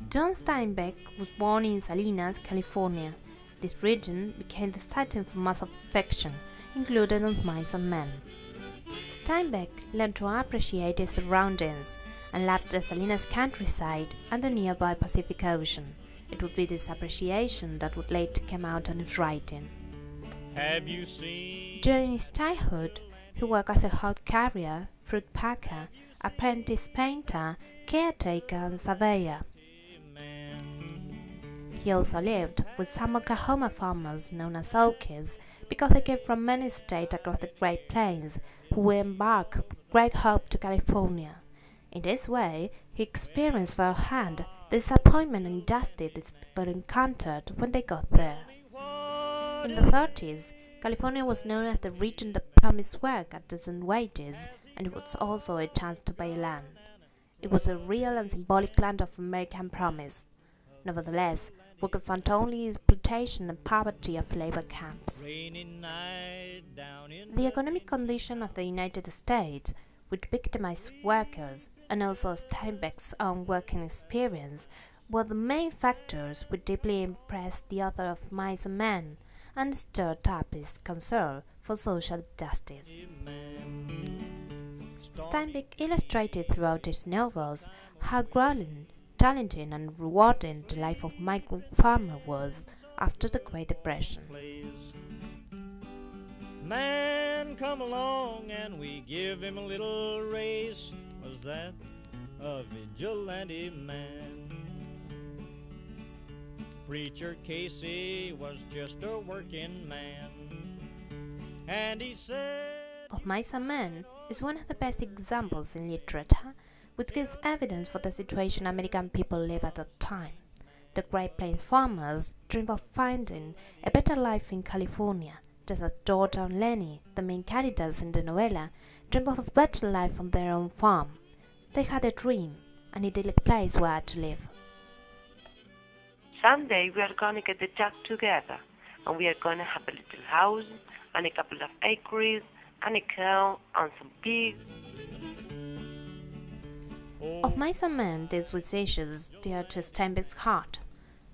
John Steinbeck was born in Salinas, California. This region became the setting for mass of fiction, including Of Mice and Men. Steinbeck learned to appreciate his surroundings and left the Salinas countryside and the nearby Pacific Ocean. It would be this appreciation that would later come out on his writing. Have you seen? During his childhood, he worked as a hod carrier, fruit packer, apprentice painter, caretaker, and surveyor. He also lived with some Oklahoma farmers known as Okies because they came from many states across the Great Plains who were embarked with great hope to California. In this way, he experienced firsthand the disappointment and injustice these people encountered when they got there. In the 30s, California was known as the region that promised work at decent wages, and it was also a chance to buy land. It was a real and symbolic land of American promise. Nevertheless, workers found only exploitation and poverty of labor camps. The economic condition of the United States, which victimized workers, and also Steinbeck's own working experience, were the main factors which deeply impressed the author of Mice and Men and stirred up his concern for social justice. Steinbeck illustrated throughout his novels how grueling, challenging and rewarding the life of migrant farmer was after the Great Depression. Man come along and we give him a little race. Was that a vigilante man? Preacher Casey was just a working man, and he said, Of Mice and Men is one of the best examples in literature which gives evidence for the situation American people live at that time. The Great Plains farmers dream of finding a better life in California, just as Georgia and Lenny, the main characters in the novella, dream of a better life on their own farm. They had a dream, an idyllic place where to live. Someday we are gonna get the jack together, and we are gonna have a little house, and a couple of acres, and a cow, and some pigs. Of Mice and Men deals with issues dear to Steinbeck's heart: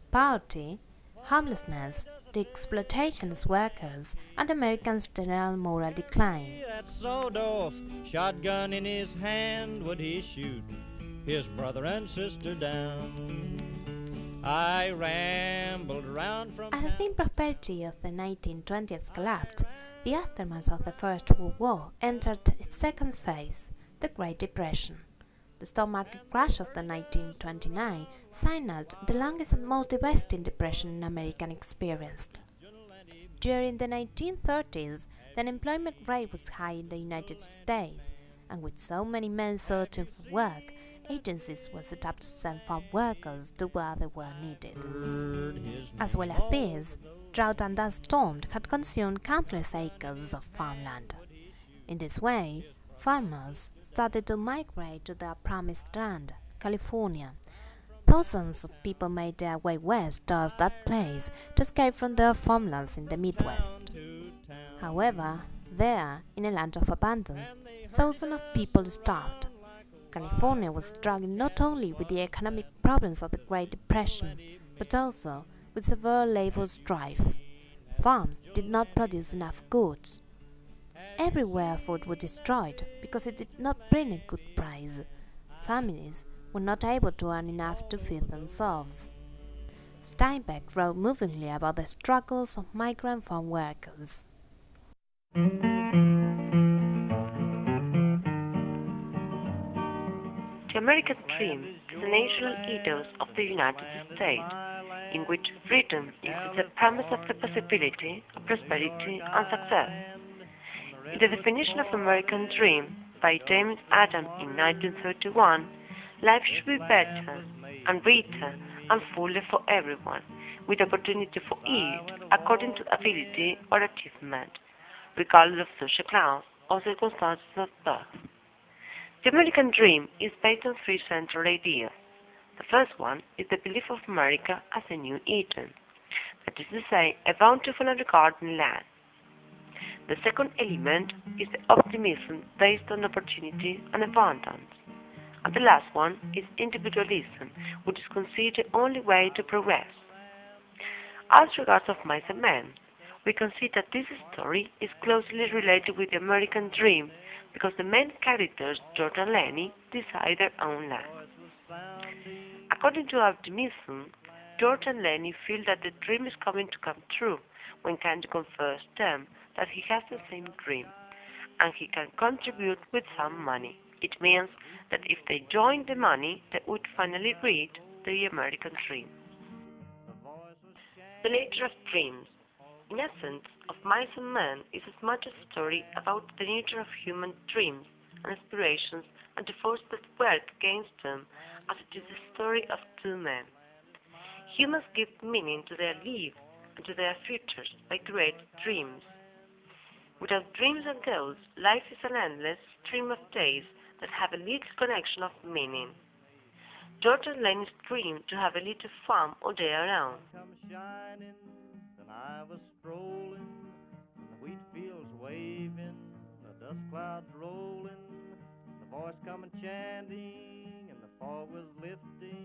poverty, homelessness, the exploitation of workers, and Americans' general moral decline. that sawed off, shotgun in his hand, would he shoot his brother and sister down? I rambled around from As the thin prosperity of the 1920s collapsed, the aftermath of the First World War entered its second phase, the Great Depression. The stock market crash of the 1929 signaled the longest and most devastating depression American experienced. During the 1930s, the unemployment rate was high in the United States, and with so many men searching for work, agencies were set up to send farm workers to where they were needed. As well as this, drought and dust storms had consumed countless acres of farmland. In this way, farmers started to migrate to their promised land, California. Thousands of people made their way west towards that place to escape from their farmlands in the Midwest. However, there, in a land of abundance, thousands of people starved. California was struggling not only with the economic problems of the Great Depression, but also with severe labor strife. Farms did not produce enough goods. Everywhere food was destroyed because it did not bring a good price. Families were not able to earn enough to feed themselves. Steinbeck wrote movingly about the struggles of migrant farm workers. The American dream is a national ethos of the United States, in which freedom includes the promise of the possibility of prosperity and success. In the definition of American dream by James Adam in 1931, life should be better and richer and fuller for everyone, with opportunity for it according to ability or achievement, regardless of social class or circumstances of birth. The American dream is based on three central ideas. The first one is the belief of America as a new Eden, that is to say, a bountiful and garden land. The second element is the optimism based on opportunity and abundance. And the last one is individualism, which is considered the only way to progress. As regards of Mice and Men, we can see that this story is closely related with the American dream because the main characters, George and Lenny, decide their own land. According to optimism, George and Lenny feel that the dream is coming to come true when Candy confesses them that he has the same dream and he can contribute with some money. It means that if they join the money, they would finally reach the American dream. The nature of dreams. In essence, Of Mice and Men is as much a story about the nature of human dreams and aspirations and the forces that work against them as it is a story of two men. Humans give meaning to their lives and to their futures by creating dreams. Without dreams and goals, life is an endless stream of days that have a little connection of meaning. George and Lenny's dream to have a little farm all day around. Come shining, and I was strolling, and the wheat fields waving, the dust clouds rolling, the voice coming chanting, and the fog was lifting.